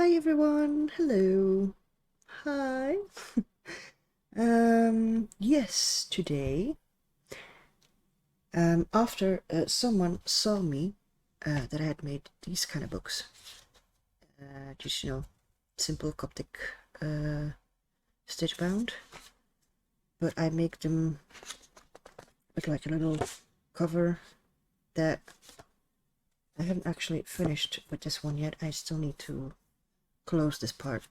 Hi everyone, hello, hi. Yes, today, after someone saw me, that I had made these kind of books, just, simple Coptic, stitch bound, but I make them with like a little cover that I haven't actually finished with this one yet. I still need to close this part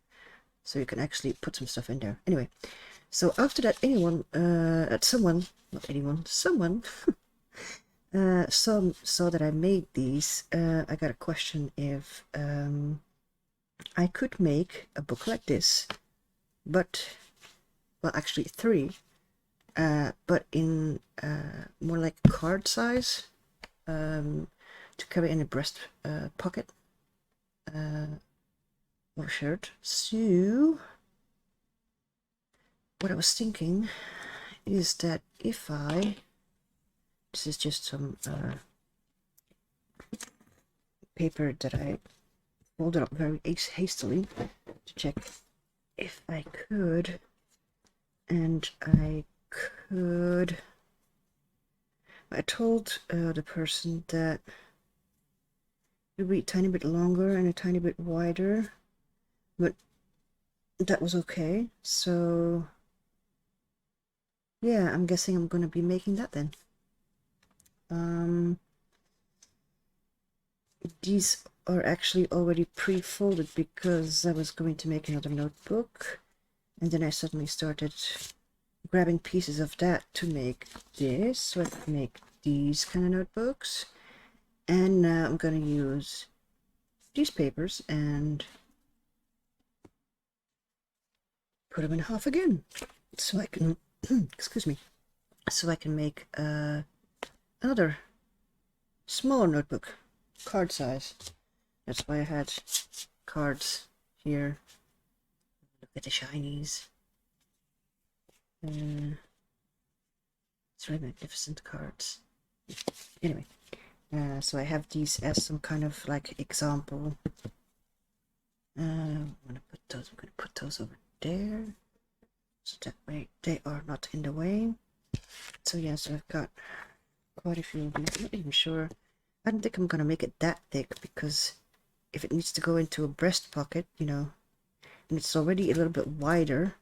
so you can actually put some stuff in there. Anyway, so after that, someone saw that I made these. I got a question if I could make a book like this, but, well, actually three, but in more like card size, to carry in a breast pocket or shirt. So what I was thinking is that if this is just some paper that I folded up very hastily to check if I could, and I told the person that it would be a tiny bit longer and a tiny bit wider, but that was okay. So yeah, I'm guessing I'm gonna be making that then. These are actually already pre-folded because I was going to make another notebook, and then I suddenly started grabbing pieces of that to make this, so I could make these kind of notebooks. And now I'm gonna use these papers and put them in half again, so I can excuse me, so I can make another smaller notebook, card size. That's why I had cards here. Look at the shinies. It's really magnificent cards. Anyway, so I have these as some kind of like example. I'm gonna put those over there, so that way they are not in the way. So yeah, so I've got quite a few of these. I'm not even sure. I don't think I'm gonna make it that thick, because if it needs to go into a breast pocket, and it's already a little bit wider,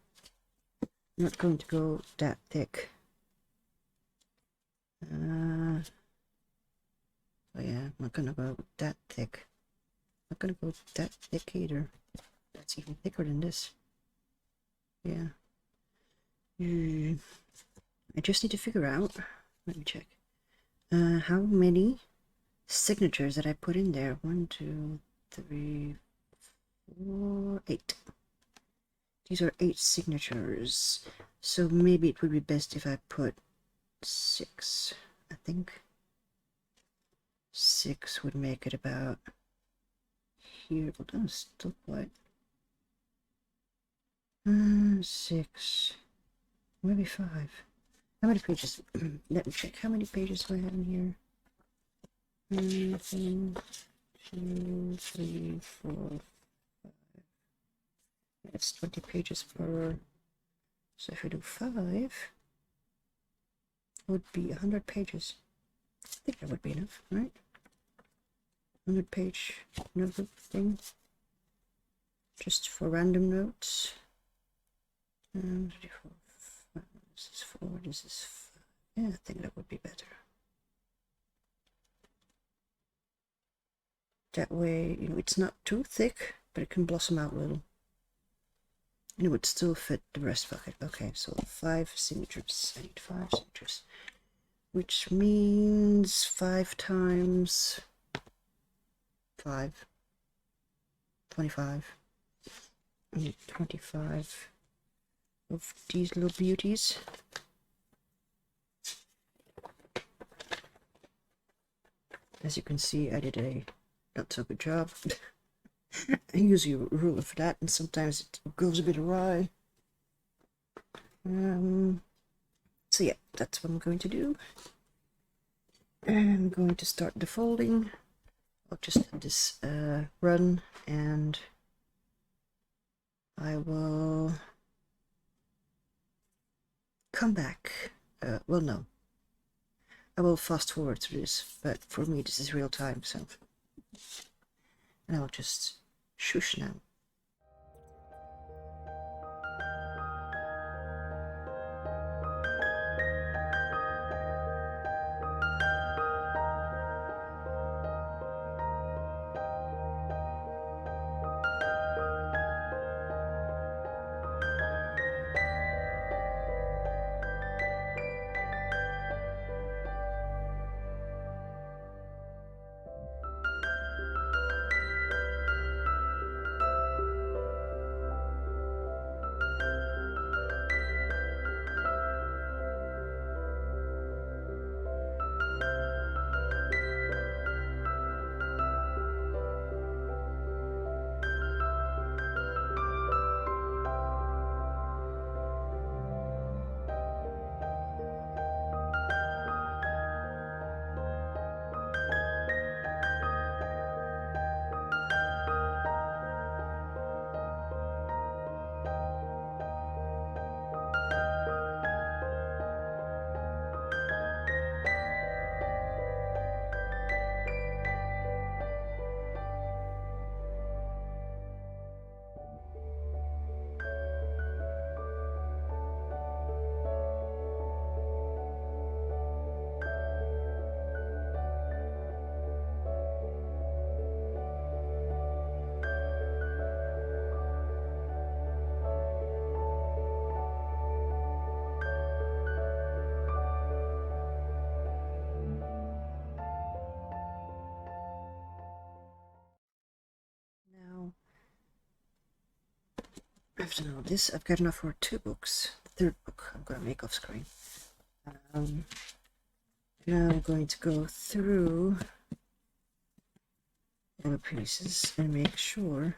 I'm not going to go that thick. Oh yeah, I'm not gonna go that thick. Not gonna go that thick either. That's even thicker than this. Yeah. I just need to figure out, let me check, how many signatures that I put in there. 1, 2, 3, 4, 8. These are 8 signatures. So maybe it would be best if I put 6. I think 6 would make it about here. But that's still quite. 6. Maybe 5. How many pages? Let me check. How many pages do I have in here? 1, 2, 3, 4, 5. That's 20 pages per. So if we do 5, it would be 100 pages. I think that would be enough, right? 100-page notebook thing. Just for random notes. This is 4, this is 5. Yeah, I think that would be better. That way, it's not too thick, but it can blossom out a little. And it would still fit the breast pocket. Okay, so 5 signatures. I need 5 signatures. Which means 5 times 5. 25. I need 25 of these little beauties. As you can see, I did a not so good job. I use a ruler for that, and sometimes it goes a bit awry. So yeah, that's what I'm going to do. I'm going to start the folding. I'll just let this run, and I will come back. Well, no. I will fast forward through this, but for me this is real time, so. And I'll just shush now. Now, after all this, I've got enough for 2 books. The third book I'm going to make off screen. Now I'm going to go through all the pieces and make sure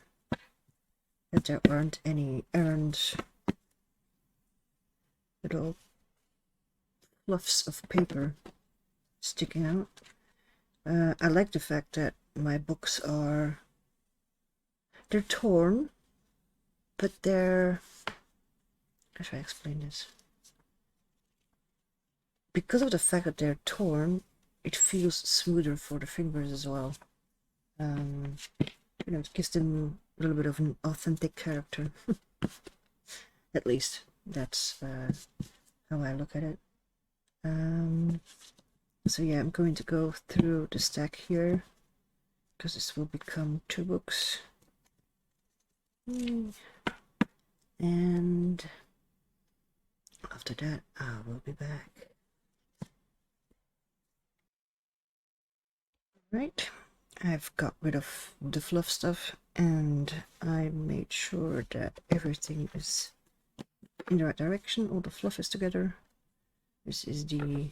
that there aren't any errant little fluffs of paper sticking out. I like the fact that my books they're torn, but they're, how should I explain this? Because of the fact that they're torn, it feels smoother for the fingers as well. You know, it gives them a little bit of an authentic character. At least that's how I look at it. So yeah, I'm going to go through the stack here because this will become 2 books. And after that, I will be back. Right, I've got rid of the fluff stuff and I made sure that everything is in the right direction. All the fluff is together. This is the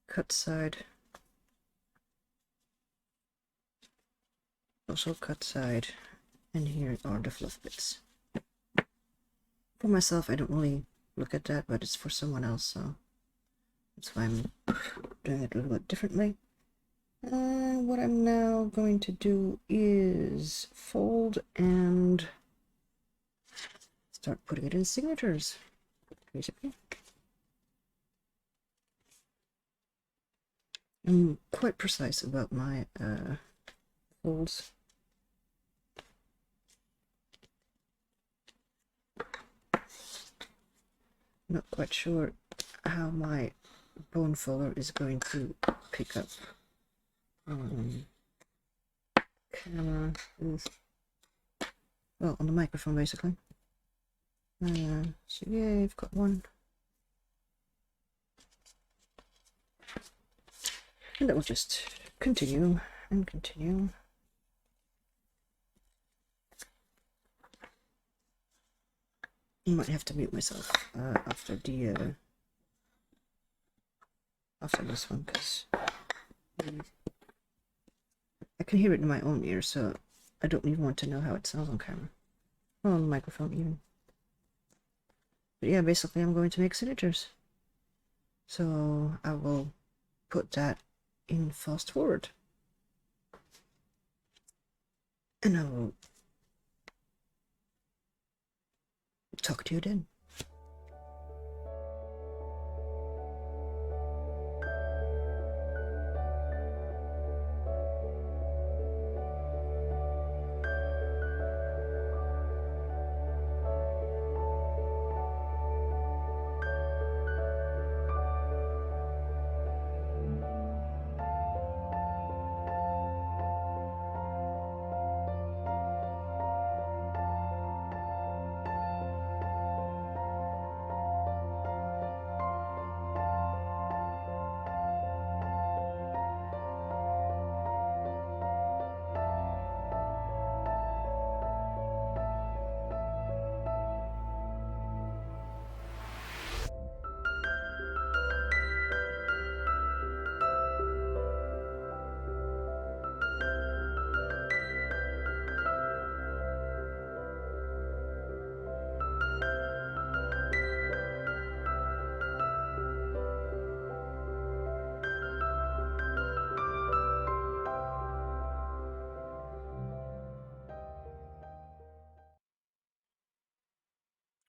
cut side. Also cut side. And here are the fluff bits. For myself, I don't really look at that, but it's for someone else, so that's why I'm doing it a little bit differently. What I'm now going to do is fold and start putting it in signatures, basically. I'm quite precise about my folds. Not quite sure how my bone folder is going to pick up camera. Well, on the microphone basically. So yeah, I've got one. And that will just continue and continue. I might have to mute myself after this one, because I can hear it in my own ear, so I don't even want to know how it sounds on camera. Or on the microphone even. But yeah, basically I'm going to make signatures. So I will put that in fast forward. And I will talk to you then.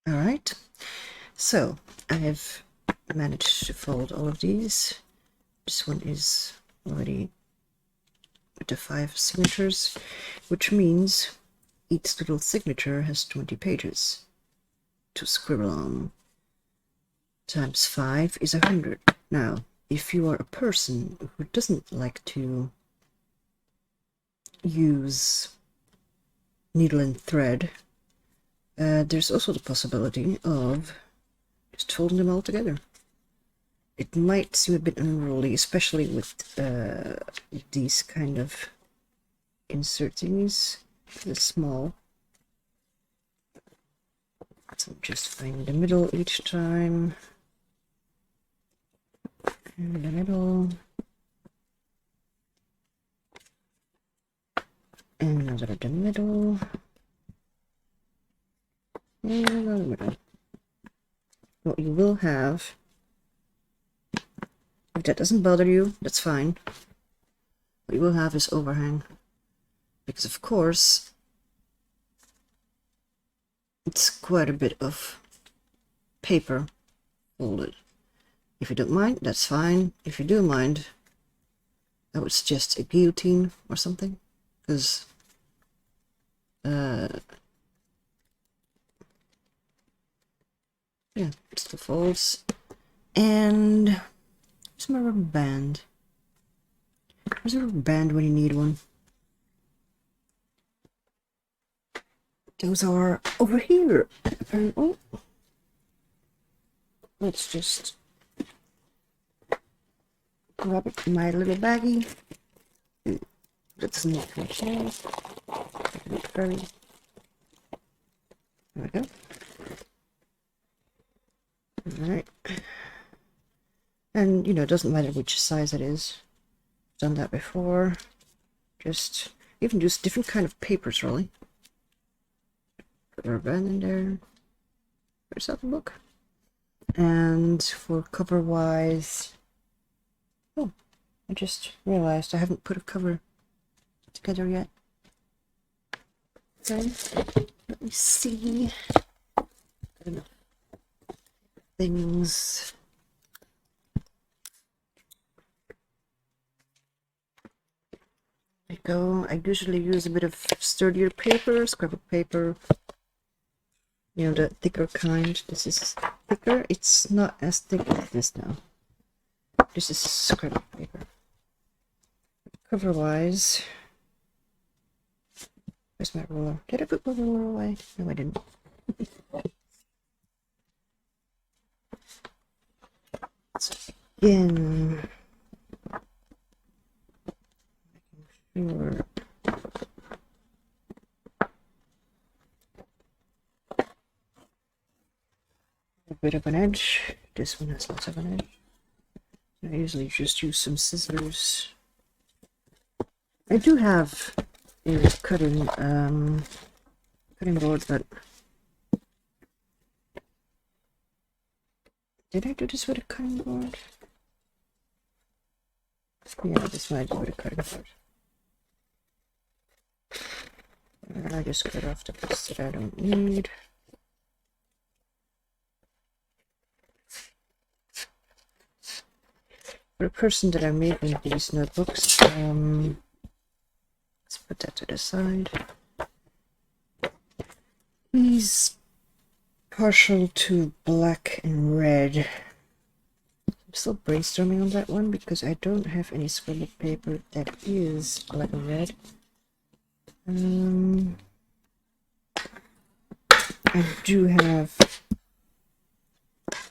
All right, so I have managed to fold all of these. This one is already with the 5 signatures, which means each little signature has 20 pages to scribble on. Times 5 is 100. Now, if you are a person who doesn't like to use needle and thread, there's also the possibility of just folding them all together. It might seem a bit unruly, especially with these kind of insertings. It's small. So just find the middle each time. In the middle. And another in the middle. And another middle. What you will have, if that doesn't bother you, that's fine. What you will have is overhang. Because of course, it's quite a bit of paper folded. If you don't mind, that's fine. If you do mind, I would suggest a guillotine or something. Because yeah, it's the folds. And there's my rubber band. There's a rubber band when you need one. Those are over here, apparently. Let's just grab it in my little baggie. That doesn't look like that. There we go. Alright. And, you know, it doesn't matter which size it is. I've done that before. Just, even just different kind of papers, really. Put our band in there. There's that book. And for cover-wise... Oh, I just realized I haven't put a cover together yet. Okay, let me see. Things. There you go. I usually use a bit of sturdier paper, scrapbook paper. You know, the thicker kind. This is thicker. It's not as thick as this now. This is scrapbook paper. Cover-wise, where's my ruler? Did I put my ruler away? No, I didn't. So again, making sure a bit of an edge. This one has lots of an edge. I usually just use some scissors. I do have a cutting board, but did I do this with a cutting board? Yeah, this one I do with a cutting board. And I just cut off the bits that I don't need. For the person that I made in these notebooks, let's put that to the side. He's partial to black and red. I'm still brainstorming on that one because I don't have any scrapbook paper that is black and red. I do have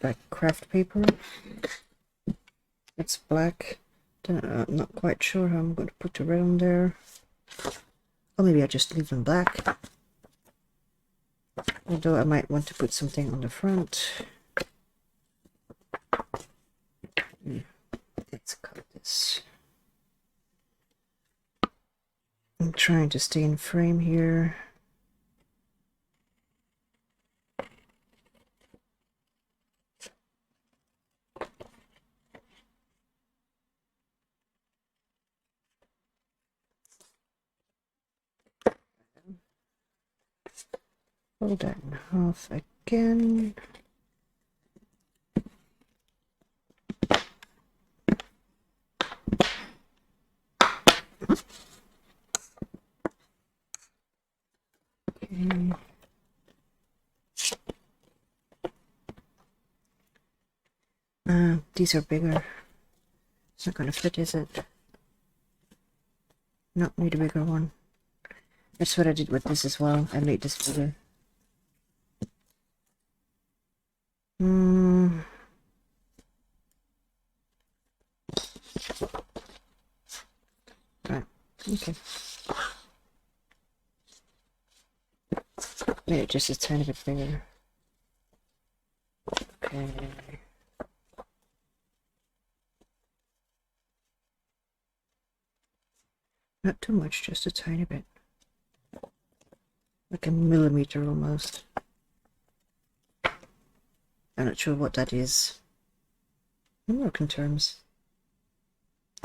like craft paper. It's black. I'm not quite sure how I'm going to put the red on there. Or maybe I just leave them black. Although I might want to put something on the front. Let's cut this. I'm trying to stay in frame here. Fold that in half again. Okay. These are bigger. It's not going to fit, is it? No, need a bigger one. That's what I did with this as well. I made this bigger. Right. Okay. Made it just a tiny bit bigger. Okay. Not too much, just a tiny bit. Like a millimeter almost. I'm not sure what that is. In American terms.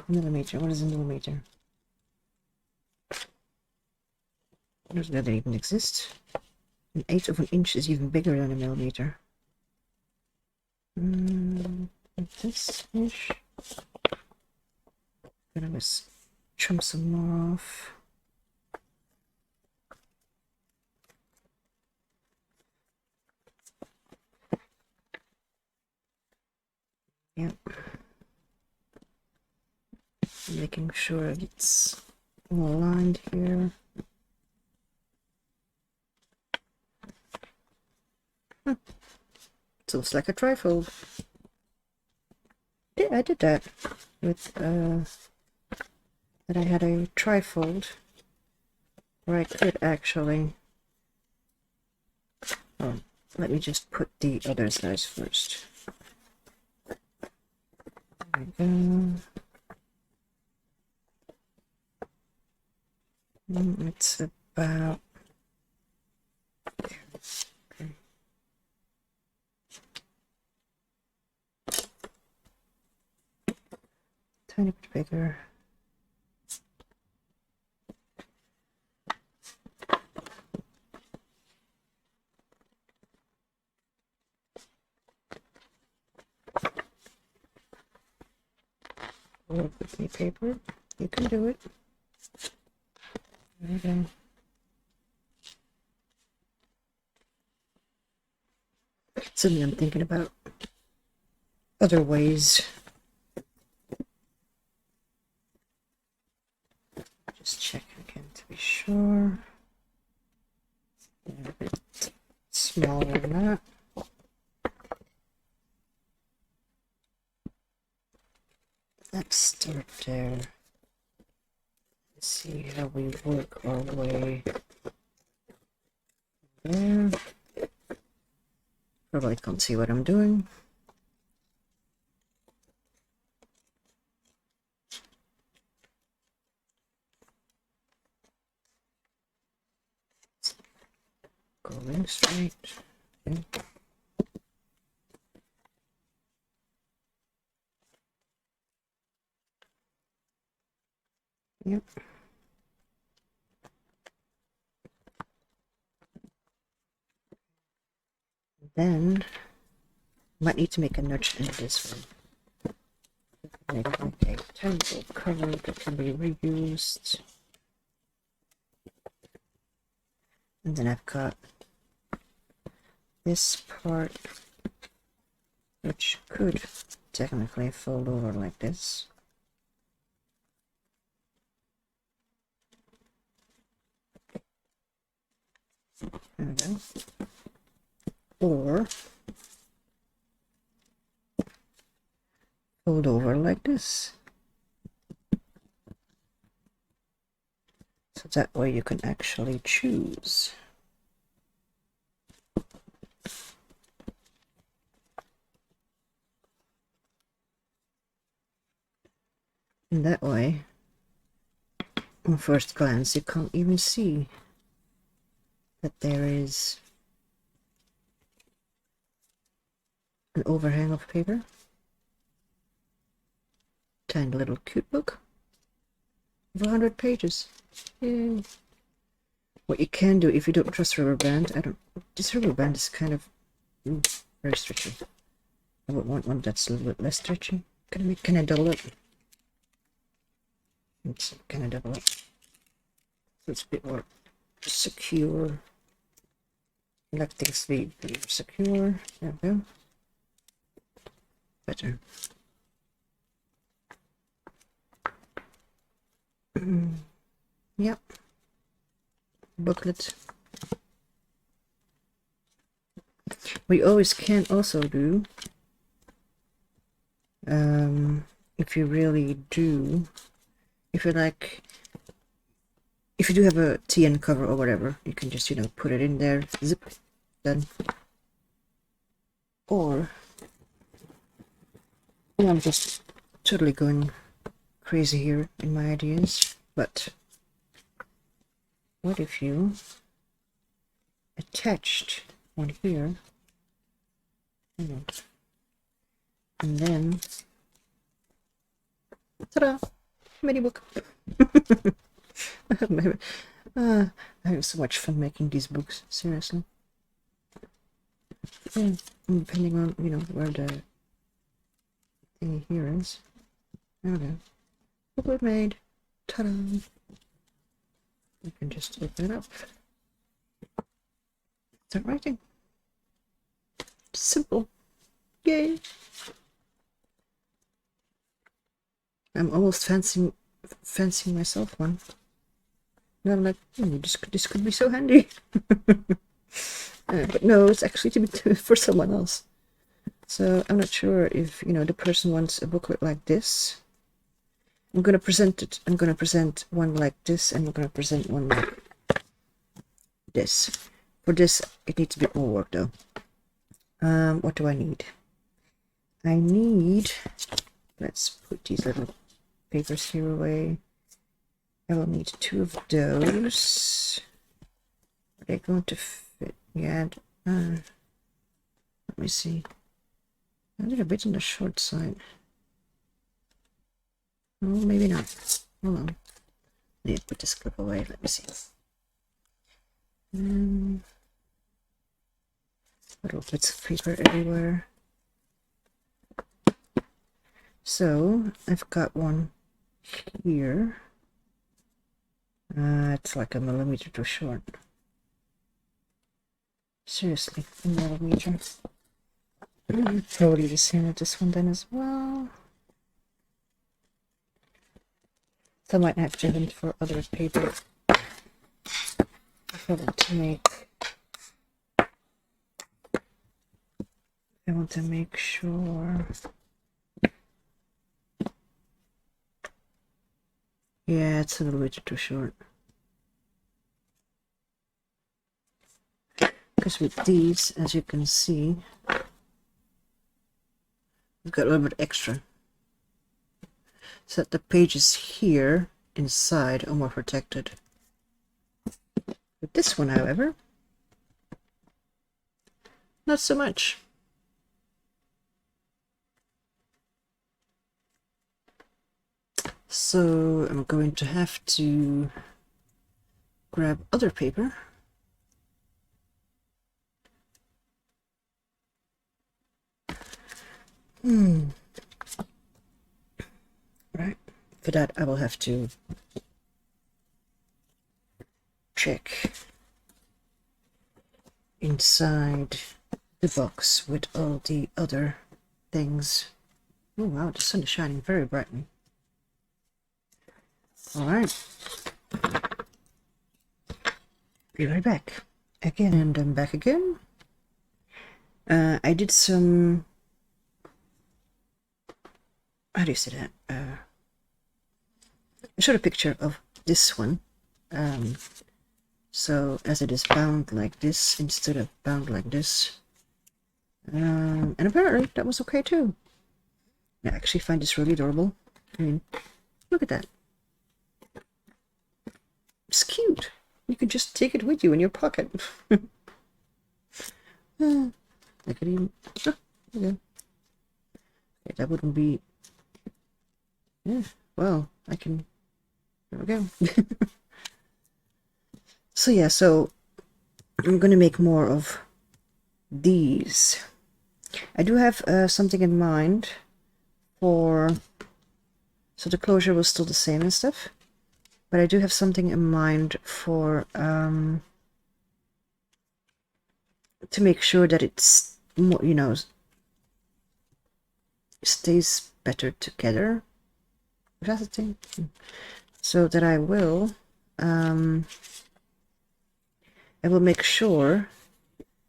Millimeter, what is a millimeter? Does that even exist? An eighth of an inch is even bigger than a millimeter. Like this-ish. Gonna just trim some more off. Yep. Making sure it's all aligned here. It looks like a trifold. Yeah, I did that with that I had a trifold where I could actually. Oh, let me just put the other size first. There we go. It's about there. Okay. Tiny bit bigger. Work with me paper. You can do it. There we go. Suddenly I'm thinking about other ways. Just check again to be sure. A bit smaller than that. Let's start there. Let's see how we work our way there. Probably can't see what I'm doing. Going straight. Okay. Yep. Then might need to make a notch in this one. make like a tiny little cover that can be reused. And then I've got this part, which could technically fold over like this. There we go. Or fold over like this. So that way you can actually choose. And that way, on first glance, you can't even see that there is an overhang of paper. Tiny little cute book of 100 pages. Yay. What you can do if you don't trust rubber band, this rubber band is kind of very stretchy. I would want one that's a little bit less stretchy. Can I double it? Can I double it? So it's a bit more secure. I like things to be more secure. There we go. Better. Yep. Booklet. We always can also do, if you really do, if you do have a TN cover or whatever, you can just, put it in there, zip, done. Or, I'm just totally going crazy here in my ideas, but what if you attached one here, and then, ta-da, mini book. I have so much fun making these books, seriously. And depending on, where the thing here is. Okay. Booklet made. Ta-da! You can just open it up. Start writing. Simple. Yay! I'm almost fancying myself one. And I'm like, this could be so handy. But no, it's actually to be for someone else. So I'm not sure if the person wants a booklet like this. I'm gonna present it. I'm gonna present one like this, and I'm gonna present one like this. For this, it needs a bit more work though. What do I need? I need. Let's put these little papers here away. I will need 2 of those. Are they going to fit? Yeah. Let me see. I did a bit on the short side. Oh, maybe not. Hold on. Let me put this clip away. Let me see. Little bits of paper everywhere. So I've got one here. It's like a millimeter too short. Seriously, a millimeter. Probably the same with this one then as well. So I might have to hunt for other paper if I want to make sure. Yeah, it's a little bit too short. Because with these, as you can see, we've got a little bit extra. So that the pages here inside are more protected. With this one, however, not so much. So I'm going to have to grab other paper. for that I will have to check inside the box with all the other things. Oh wow, the sun is shining very brightly. Alright. Be right back. Again, and I'm back again. I did some... How do you say that? I showed a picture of this one. So as it is bound like this instead of bound like this. And apparently that was okay too. I actually find this really adorable. I mean, look at that. It's cute. You can just take it with you in your pocket. I could even... Oh, okay. Okay, that wouldn't be... Yeah, well, I can... There we go. So yeah, so I'm gonna make more of these. I do have something in mind for... So the closure was still the same and stuff. But I do have something in mind for... to make sure that it's more, you know, stays better together. That's the thing. So that I will make sure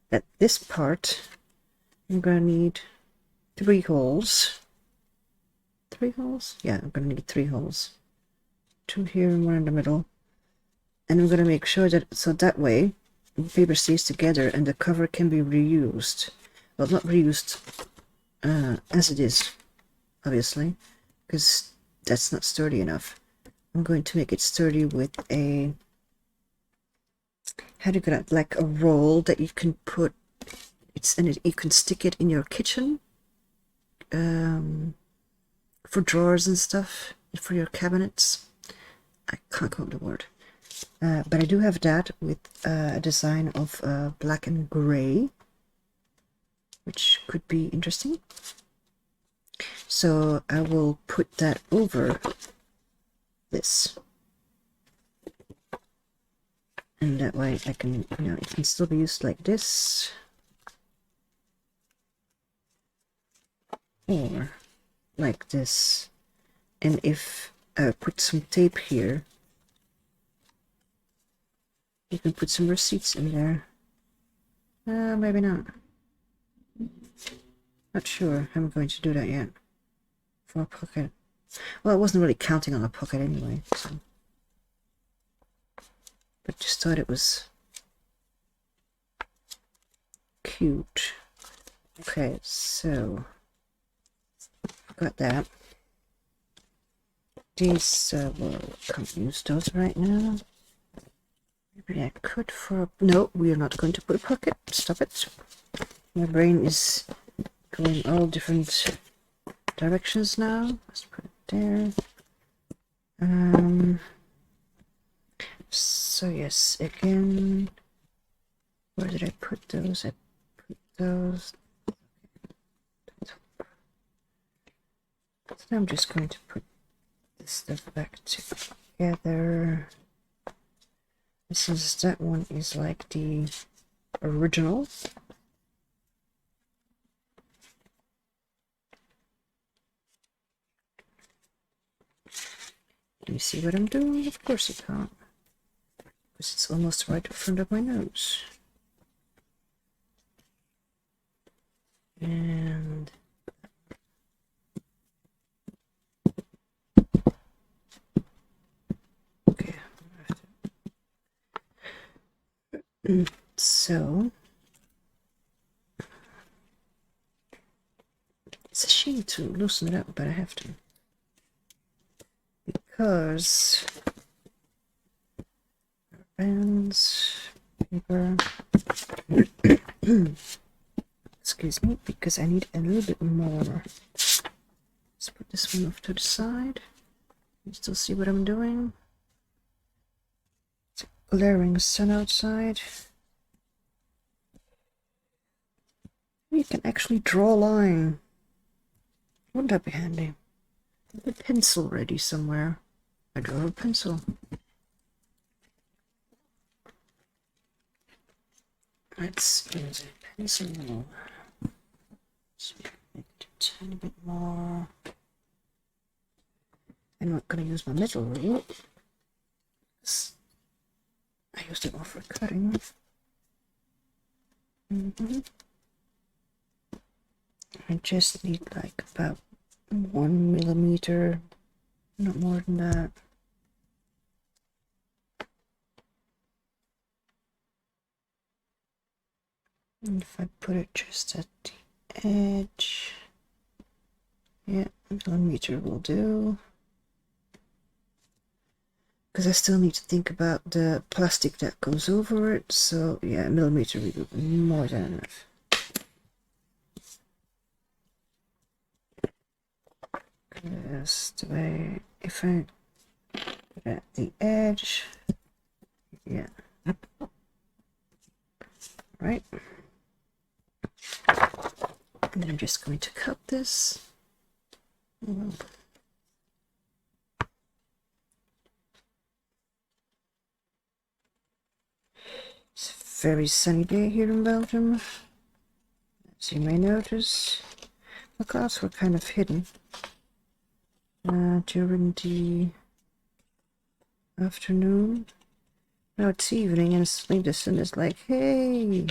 that this part I'm gonna need 3 holes. 3 holes? Yeah, I'm gonna need 3 holes. 2 here and 1 in the middle. And I'm gonna make sure that so that way the paper stays together and the cover can be reused. Well, not reused as it is, obviously, because that's not sturdy enough. I'm going to make it sturdy with a, how do you call it, like a roll that you can put, you can stick it in your kitchen for drawers and stuff, for your cabinets. I can't come up with the word. But I do have that with a design of black and gray, which could be interesting. So I will put that over this. And that way I can, you know, it can still be used like this. Or like this. And if I put some tape here, you can put some receipts in there. Maybe not. Not sure how I'm going to do that yet. For a pocket. Well, I wasn't really counting on a pocket anyway, so. But just thought it was cute. Okay, so got that. These, well, can't use those right now. Maybe I could for... No, we are not going to put a pocket. Stop it. My brain is going all different directions now. Let's put it there. So yes, again, where did I put those? I put those. So I'm just going to put this stuff back together. Since that one is like the original. Can you see what I'm doing? Of course you can't. Because it's almost right in front of my nose. And okay. So it's a shame to loosen it up, but I have to. Because bands, paper, excuse me, because I need a little bit more. Let's put this one off to the side. You still see what I'm doing? It's a glaring sun outside. You can actually draw a line. Wouldn't that be handy? a pencil ready somewhere. I draw a pencil. Let's use a pencil. Let's make it a tiny bit more. I'm not going to use my metal rule. I used it more for cutting. I just need like about 1 millimeter, not more than that. And if I put it just at the edge, yeah, a millimeter will do. Because I still need to think about the plastic that goes over it, so yeah, a millimeter will be more than enough. Just the way, if I put it at the edge, yeah, right. And then I'm just going to cut this. It's a very sunny day here in Belgium, as you may notice. The clouds were kind of hidden during the afternoon. Now it's evening and suddenly the sun is like, hey,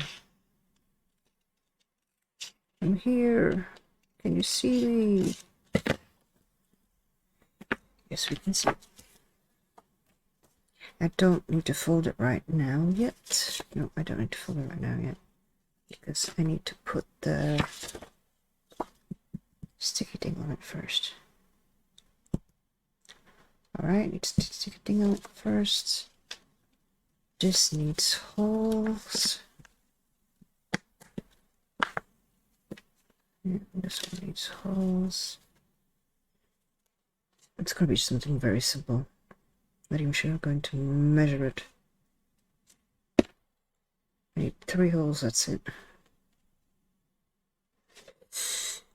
I'm here. Can you see me? Yes, we can see. I don't need to fold it right now yet. No, I don't need to fold it right now yet. Because I need to put the sticky thing on it first. Alright, need to stick a thing on it first. This needs holes. Yeah, this one needs holes. It's going to be something very simple. Not even sure I'm going to measure it. I need 3 holes, that's it.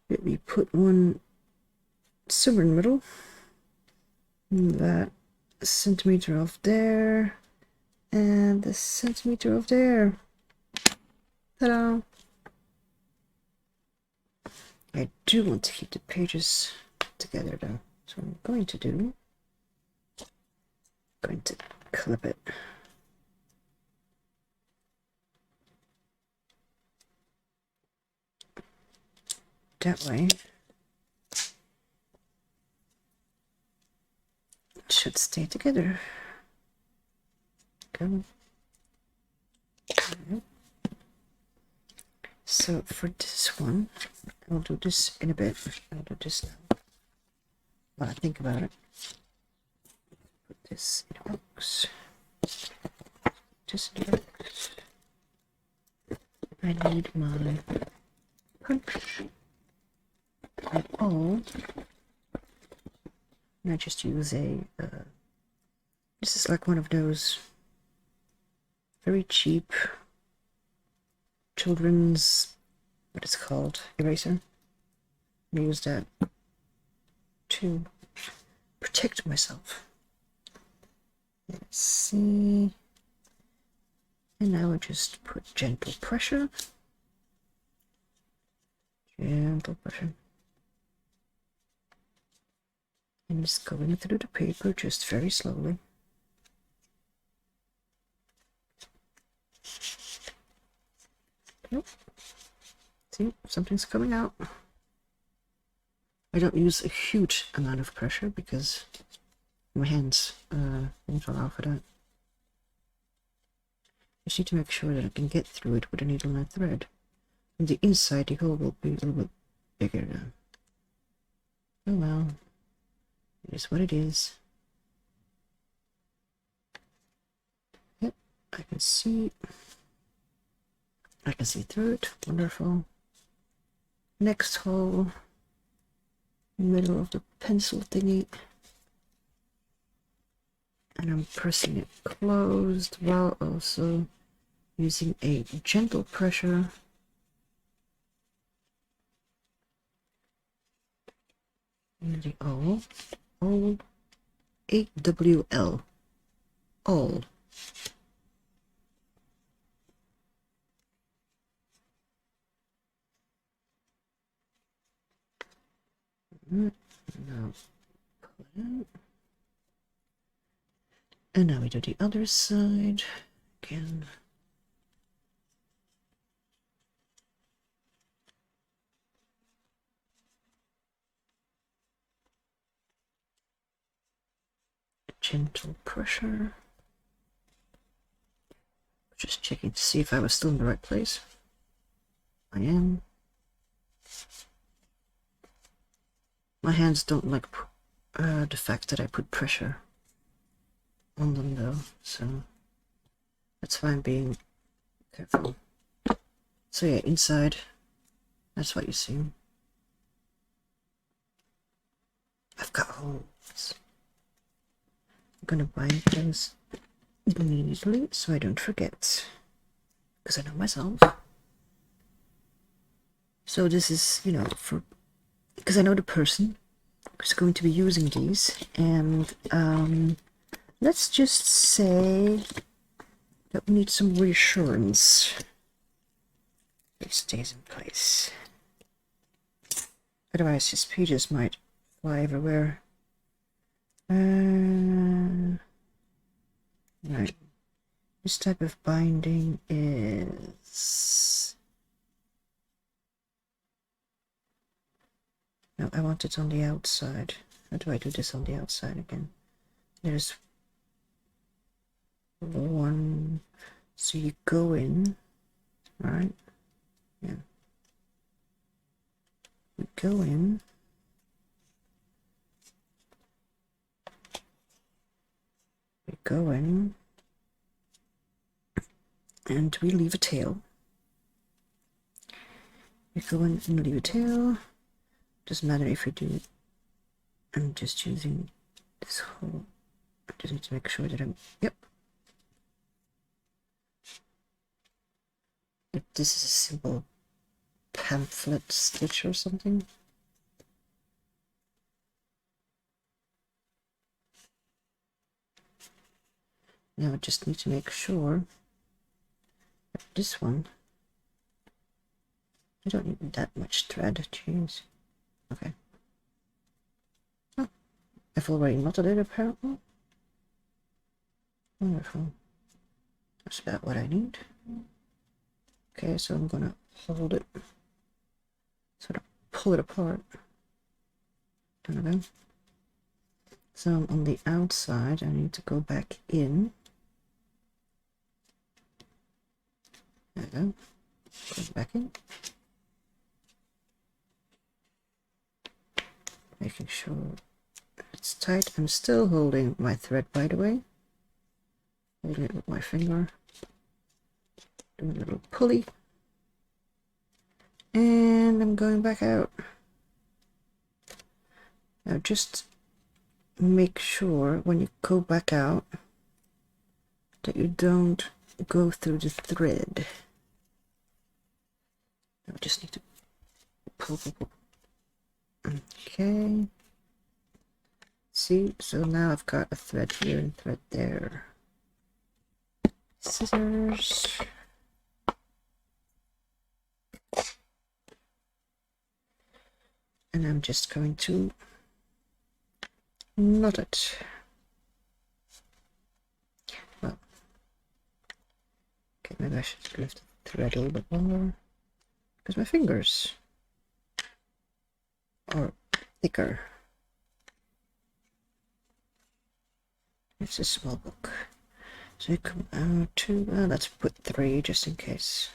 Let me put one somewhere in the middle. That centimeter off there. And the centimeter off there. Ta-da! I do want to keep the pages together though. So what I'm going to do, I'm going to clip it. That way it should stay together. Go. So for this one, I'll do this in a bit. I'll do this now. While I think about it. Put this in a box. Just like I need my punch. And I just use a this is like one of those very cheap children's, what it's called, eraser. I use that to protect myself. Let's see. And now I just put gentle pressure. Gentle pressure. And just going through the paper just very slowly. Nope. See, something's coming out. I don't use a huge amount of pressure because my hands won't allow for that. I just need to make sure that I can get through it with a needle and a thread. On the inside, the hole will be a little bit bigger now. Oh well, it is what it is. Yep, I can see through it. Wonderful. Next hole, middle of the pencil thingy. And I'm pressing it closed while also using a gentle pressure. The O. O. AWL. All. Now, and now we do the other side again. Gentle pressure. Just checking to see if I was still in the right place. I am. My hands don't like the fact that I put pressure on them though, so that's why I'm being careful. So yeah, inside, that's what you see. I've got holes. I'm gonna bind those immediately so I don't forget, because I know myself. So this is, you know, for, because I know the person who's going to be using these, and let's just say that we need some reassurance it stays in place. Otherwise his pages might fly everywhere. Right. This type of binding is... No, I want it on the outside. How do I do this on the outside again? There's one, so you go in, right? Yeah. We go in. We go in. And we leave a tail. We go in and leave a tail. Doesn't matter if we do. I'm just using this whole. I just need to make sure that I'm. Yep. If this is a simple pamphlet stitch or something. Now I just need to make sure that this one. I don't need that much thread. Jeez. Okay. Oh, I've already knotted it apparently. Wonderful. That's about what I need. Okay, so I'm gonna hold it, sort of pull it apart. There we go. So on the outside, I need to go back in. There we go. Go back in. Making sure it's tight. I'm still holding my thread, by the way. Holding it with my finger. Doing a little pulley. And I'm going back out. Now just make sure when you go back out that you don't go through the thread. I just need to pull. Okay. See, so now I've got a thread here and thread there. Scissors. And I'm just going to knot it. Well, okay, maybe I should lift the thread a little bit longer because my fingers are thicker. It's a small book. So you come out to, let's put 3 just in case.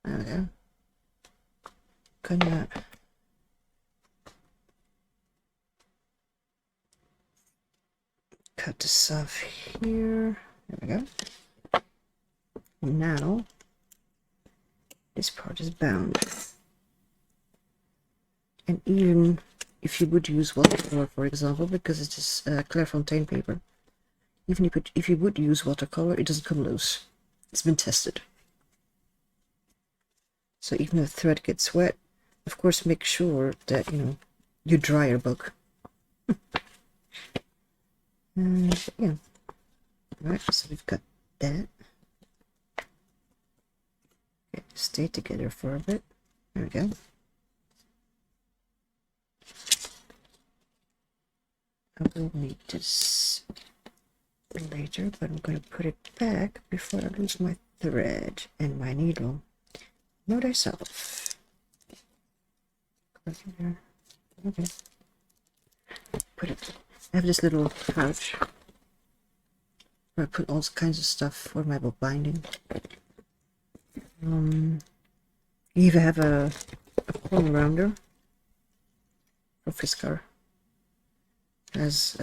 There we go. Gonna cut this off here. There we go. Now this part is bound. And even if you would use watercolor, for example, because it is fontain paper, even if you would use watercolor, it doesn't come loose. It's been tested. So even if the thread gets wet, Of course, make sure that, you know, you dry your book. Yeah. Right, so we've got that. Okay, stay together for a bit. There we go. I will need this later, but I'm going to put it back before I lose my thread and my needle. Note thyself. Okay. Put it. I have this little pouch where I put all kinds of stuff for my book binding. You even have a corner rounder for Fiskar. Has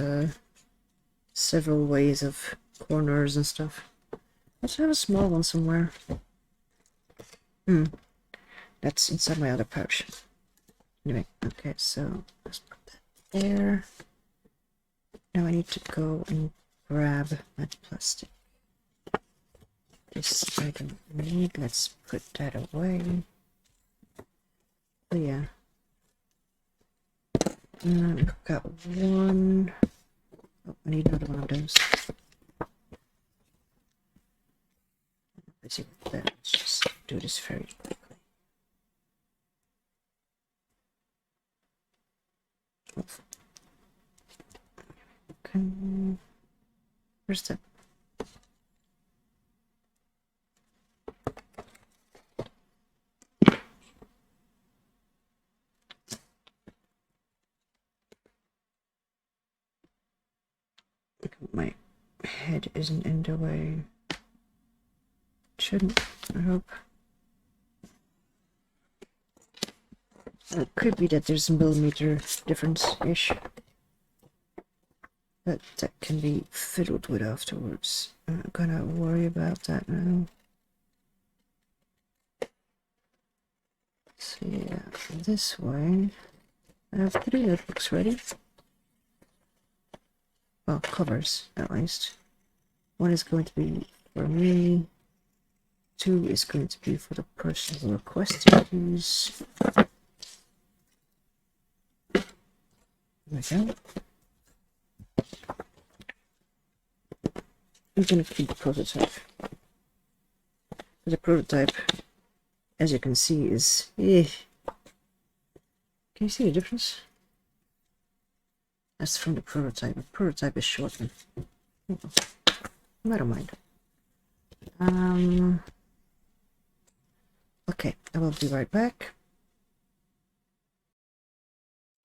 several ways of corners and stuff. I also have a small one somewhere. That's inside my other pouch. Anyway, okay, so let's put that there. Now I need to go and grab that plastic. This I don't need. Let's put that away. Oh yeah. I've got one. Oh, I need another one of those. Let's see what that. Let's just do this very quickly. Okay. Where's that? My head isn't in the way. Shouldn't, I hope. It could be that there's a millimeter difference-ish. But that can be fiddled with afterwards. I'm not gonna worry about that now. So yeah, this way. I have 3 notebooks ready. Well, covers, at least. One is going to be for me. 2 is going to be for the person who requested these. There we go. I'm going to keep the prototype. The prototype, as you can see, is... Can you see the difference? That's from the prototype. The prototype is shortened. I don't mind. Okay, I will be right back.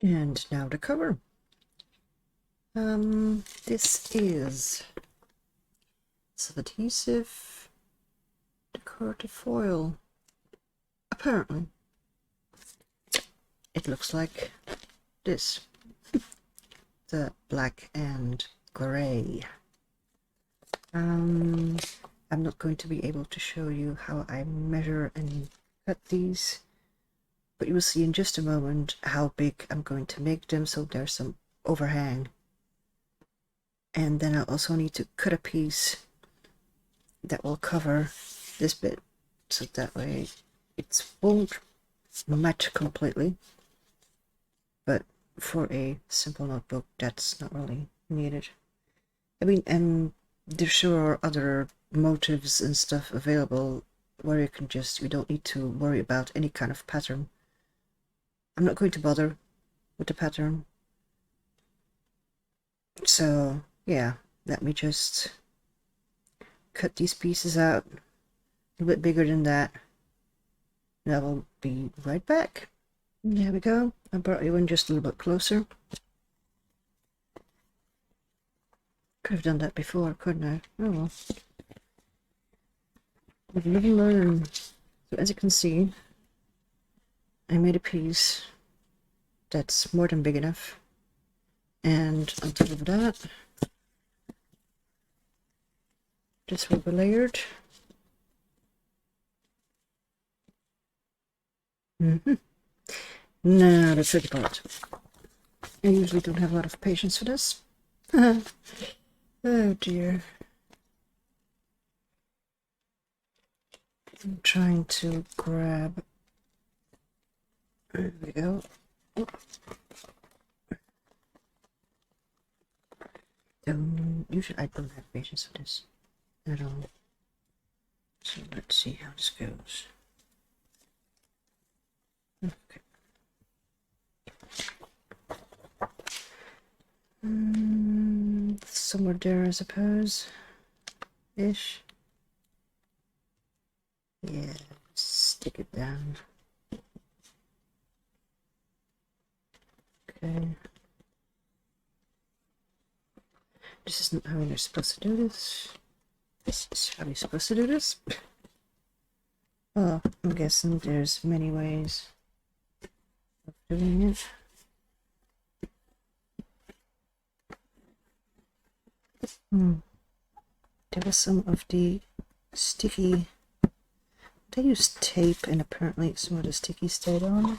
And now the cover. This is some adhesive decorative foil. Apparently, it looks like this. The black and gray. I'm not going to be able to show you how I measure and cut these, but you will see in just a moment how big I'm going to make them, so there's some overhang. And then I also need to cut a piece that will cover this bit, so that way it won't match completely. But for a simple notebook, that's not really needed. I mean, there sure are other motifs and stuff available where you don't need to worry about any kind of pattern. I'm not going to bother with the pattern. So yeah, let me just cut these pieces out a little bit bigger than that, and I will be right back. There we go. I brought you in just a little bit closer. Could have done that before, couldn't I? Oh well. Live and learn. So as you can see, I made a piece that's more than big enough. And on top of that, this will be layered. Now the tricky part. I usually don't have a lot of patience for this. Oh dear. I'm trying to grab There we go. Usually I don't have patience for this at all. So let's see how this goes. Okay. Somewhere there, I suppose. Ish. Yeah, stick it down. Okay. This isn't how you're supposed to do this. This is how you're supposed to do this. Well, I'm guessing there's many ways of doing it. There was some of the sticky. They used tape, and apparently some of the sticky stayed on.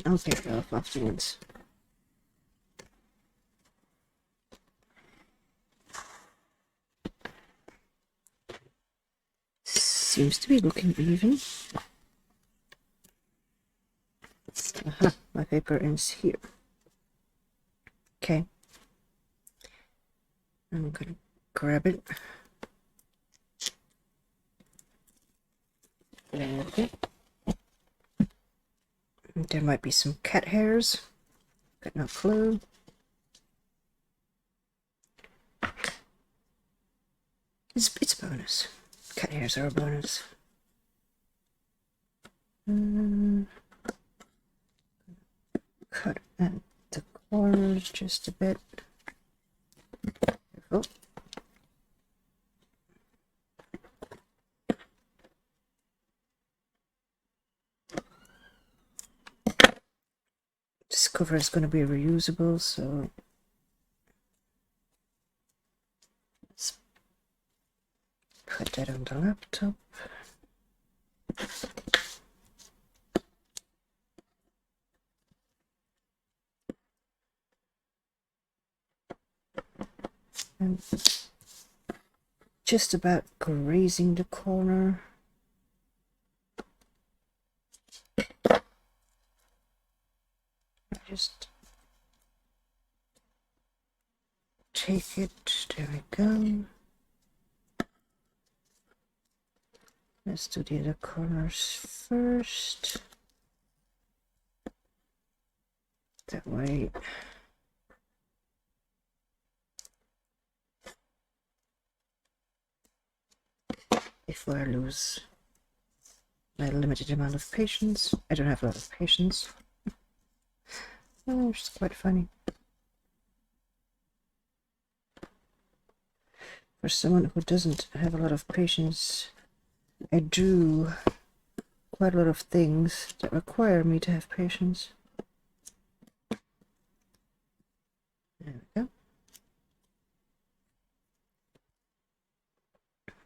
I'll take it off afterwards. Seems to be looking even. Aha, my paper ends here. Okay. I'm gonna grab it. Okay. There might be some cat hairs. Got no clue. It's a bonus. Cat hairs are a bonus. Cut at the corners just a bit. Careful. This cover is going to be reusable, so let's put that on the laptop. And just about grazing the corner. Just take it. There we go. Let's do the other corners first. That way. Before I lose my limited amount of patience. I don't have a lot of patience. Oh, it's quite funny. For someone who doesn't have a lot of patience, I do quite a lot of things that require me to have patience. There we go.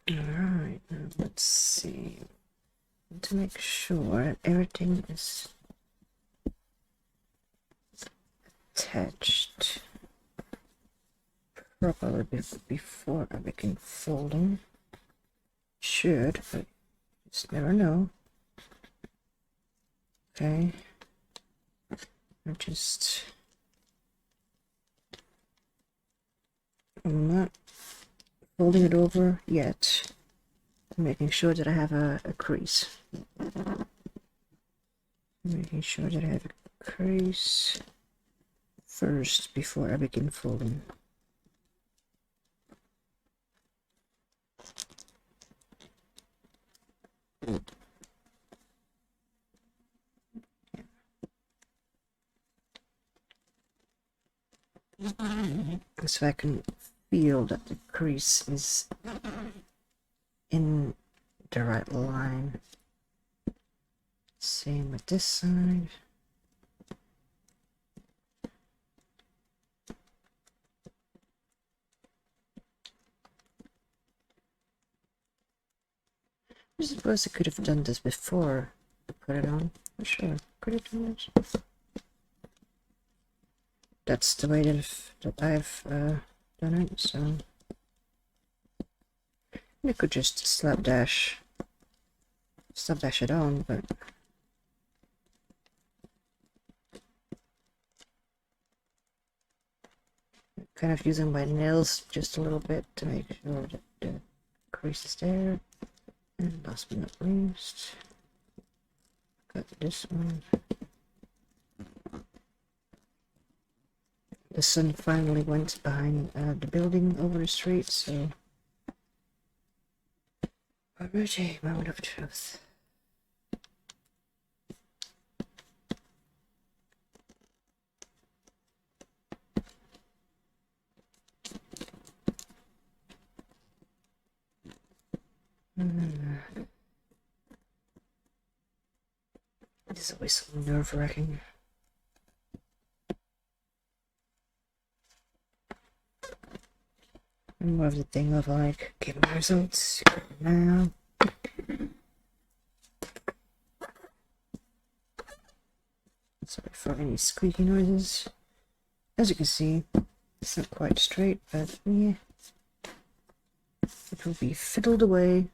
Alright, now let's see. To make sure everything is attached properly before I begin folding. Should, but just never know. Okay. I'm not folding it over yet. I'm making sure that I have a crease. Making sure that I have a crease first before I begin folding. So I can feel that the crease is in the right line. Same with this side. I suppose I could have done this before I put it on. For sure, could have done this. That's the way that I've done it. So you could just slapdash still bash it on, but kind of using my nails just a little bit to make sure that the crease is there. And last but not least, got this one. The sun finally went behind the building over the street, so already moment of truth. This is always so nerve-wracking. And more of the thing of like, give me results now. Sorry for any squeaky noises. As you can see, it's not quite straight, but yeah, it will be fiddled away.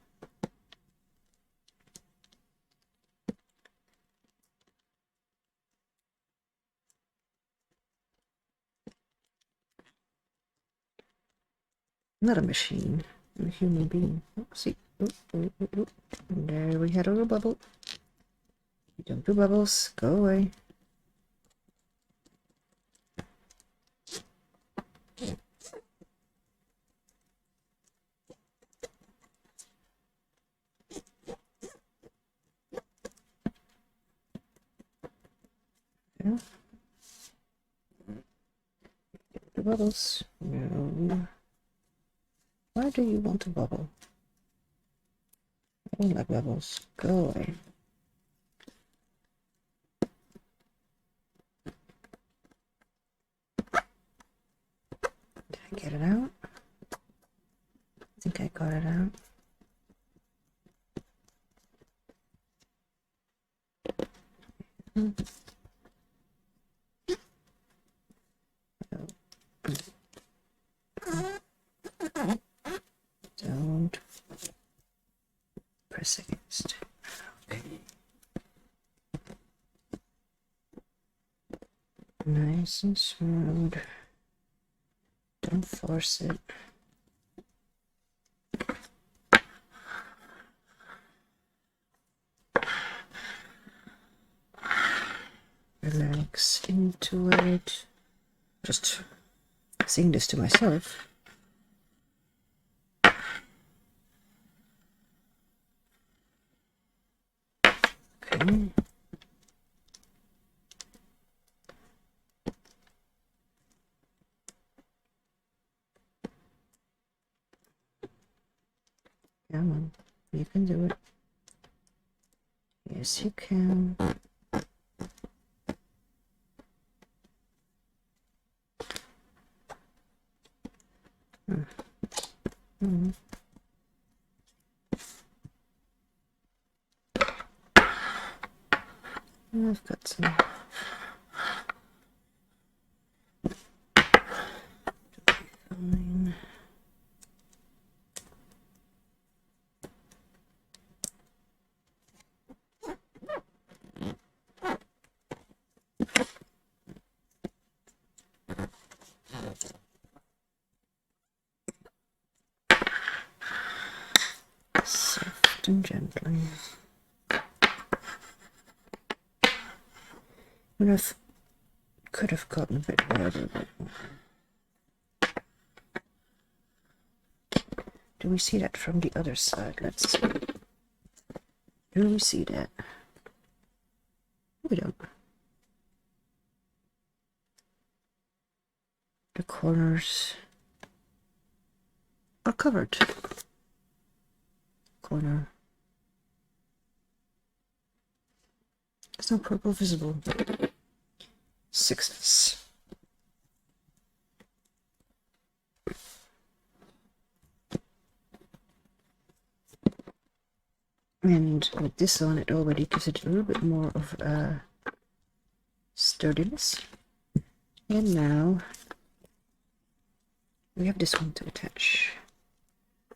Not a machine, I'm a human being. Oh, see, and there we had a little bubble. You don't do bubbles, go away. Yeah. The bubbles. No. Why do you want a bubble? I don't like bubbles. Go away. Did I get it out? I think I got it out. Don't press against. Okay. Nice and smooth. Don't force it. Relax into it. Just saying this to myself. Okay. Come on, you can do it. Yes, you can. I've got some. Fine. Soft and gently. And I could have gotten a bit wider, but do we see that from the other side? Let's see. Do we see that? We don't. The corners are covered. Corner. There's no purple visible. Success. And with this on, it already gives it a little bit more of sturdiness. And now we have this one to attach.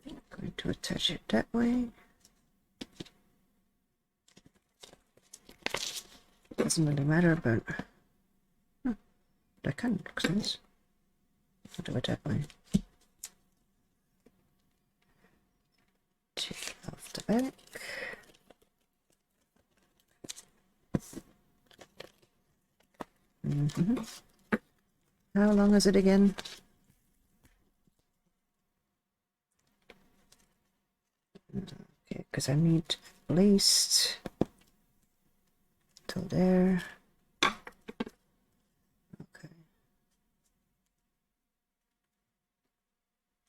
I'm going to attach it that way. Doesn't really matter, but that kind of looks nice. I'll do it that way. Take off the back. How long is it again? Okay, because I need at least till there. Okay.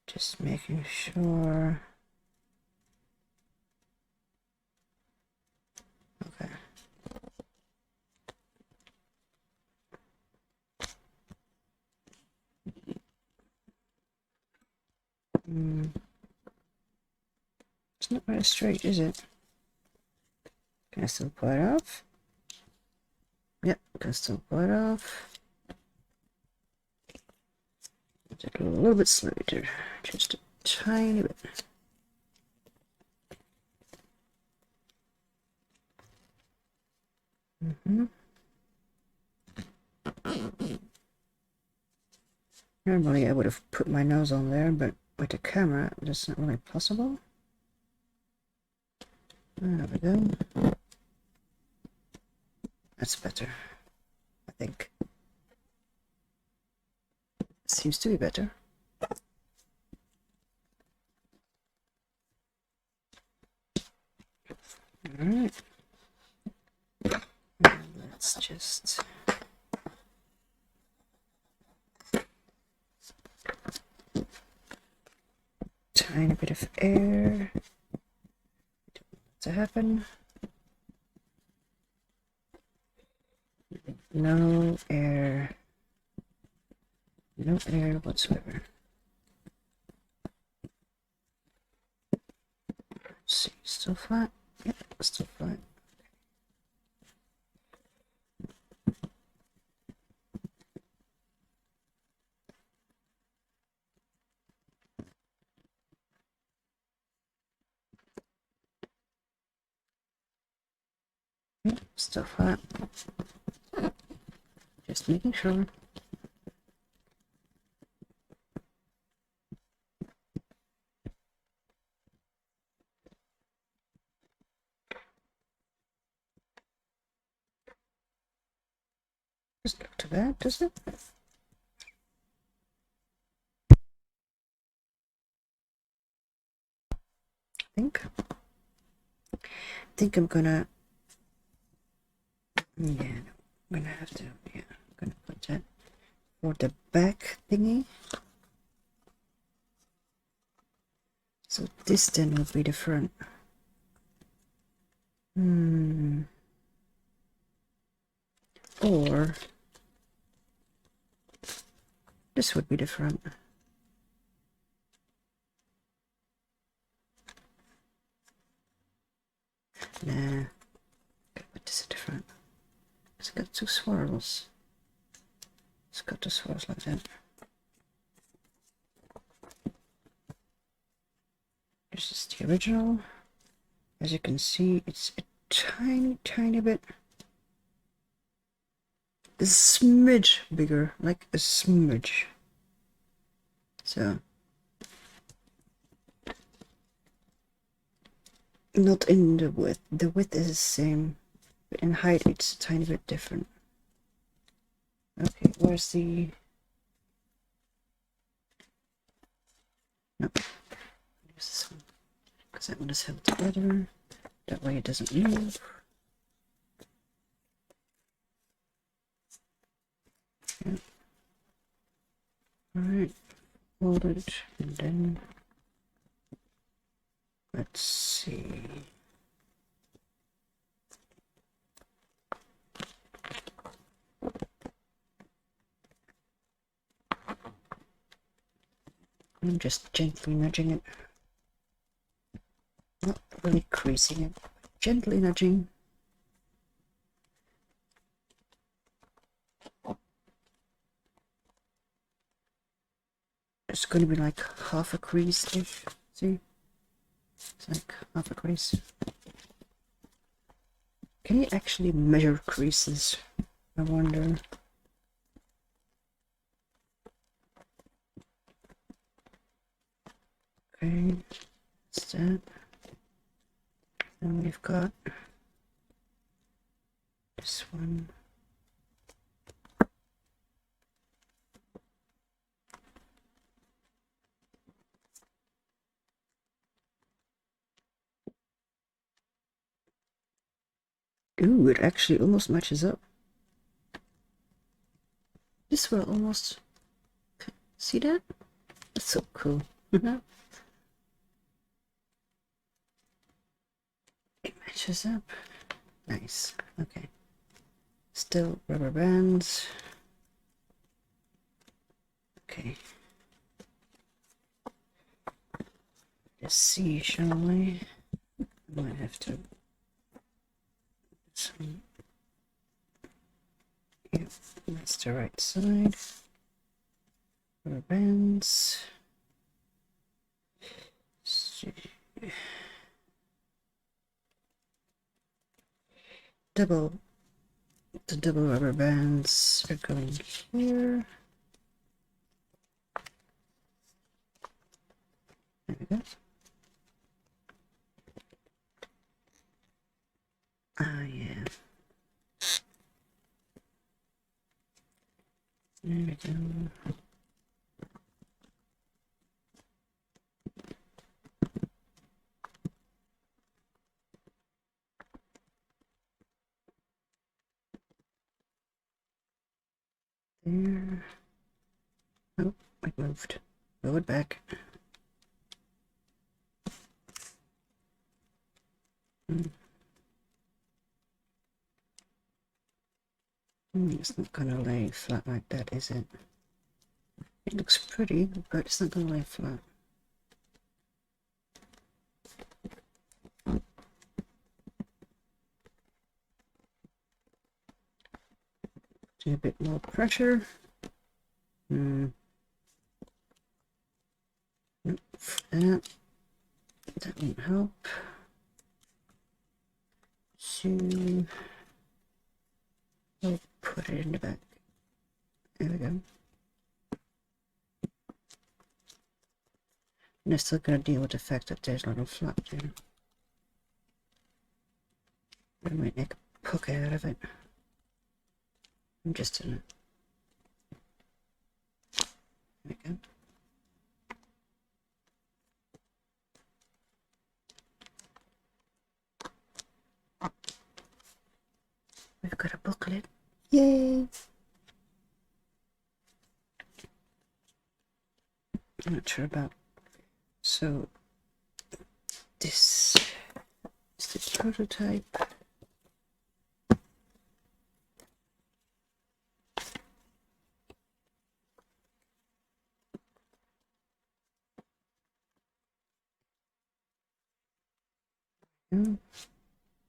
Just making sure. Okay. It's not very straight, is it? Can I still pull it off? Yep, can still pull it off. Make it a little bit straighter, just a tiny bit. Normally I would have put my nose on there, but with the camera that's not really possible. There we go. That's better, I think. Seems to be better. Alright. Let's just tiny bit of air. Don't want that to happen. No air. No air whatsoever. Let's see, still flat? Yep, still flat. Yep, still flat. Just making sure. Doesn't look too bad, does it? I think I'm gonna, yeah, no, I'm gonna have to, yeah, I'm gonna put that for the back thingy. So this then will be the front. Or this would be the front. Nah, but this is different. It's got two swirls. It's got the swirls like that. This is the original. As you can see, it's a tiny bit. A smidge bigger, like a smidge. So, not in the width. The width is the same, but in height it's a tiny bit different. Okay, where's the... No, use this one, because that one is held together. That way it doesn't move. Yeah. Alright, hold it, and then let's see. I'm just gently nudging it. Not really creasing it, gently nudging. It's going to be like half a crease-ish. See? It's like half a crease. Can you actually measure creases? I wonder. Okay, that's that. Then we've got this one. Ooh, it actually almost matches up. This will almost... See that? That's so cool. It matches up. Nice. Okay. Still rubber bands. Okay. Let's see, shall we? I might have to... Some... Yep, that's the right side. Rubber bands. The double rubber bands are going here. There we go. Ah, yeah. There we go. There. Oh, it moved. Go it back. It's not gonna lay flat like that, is it? It looks pretty, but it's not gonna lay flat. Do a bit more pressure. Nope, that won't help. So I'll put it in the back. There we go. And I'm still gonna deal with the fact that there's a little flap there. I might make a poke out of it. I'm just in it. There we go. We've got a booklet. Yay! I'm not sure about. So this is the prototype.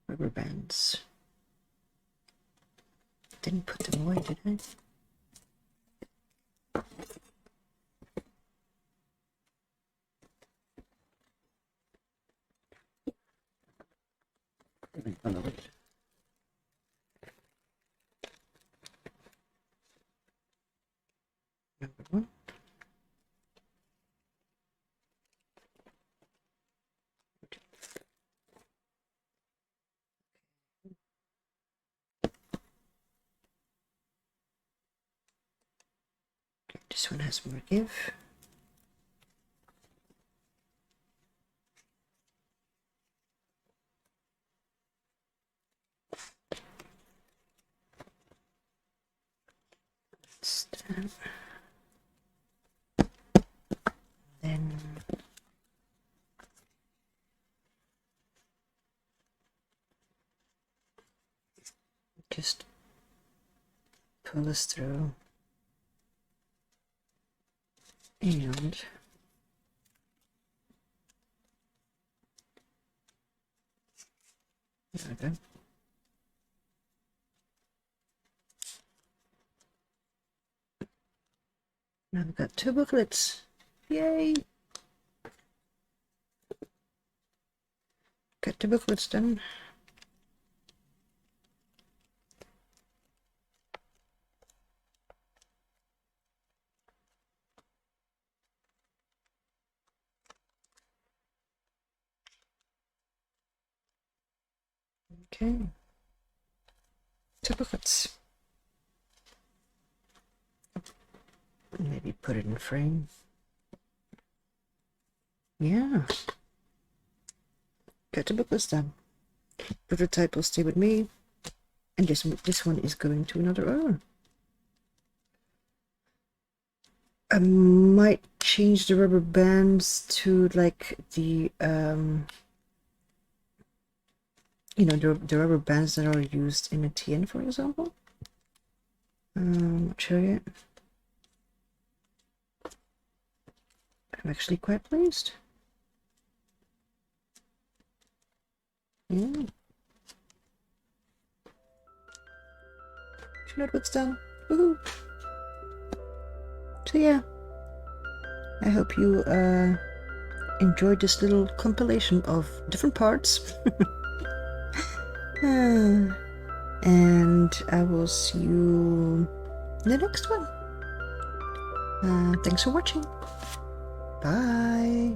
Rubber bands. Didn't put them away, did I? Number one. Okay, this one has more give. Stamp. Then just pull this through and there we go. Now we've got two booklets. Yay! Got two booklets done. Okay. 2 booklets. Maybe put it in frame. Yeah. Got 2 booklets done. Prototype will stay with me. And this one is going to another owner. I might change the rubber bands to like the you know, the rubber bands that are used in a TN, for example. Not sure yet. I'm actually quite pleased. Yeah. 2 notebooks done. Woohoo! So yeah, I hope you enjoyed this little compilation of different parts. And I will see you in the next one. Thanks for watching. Bye.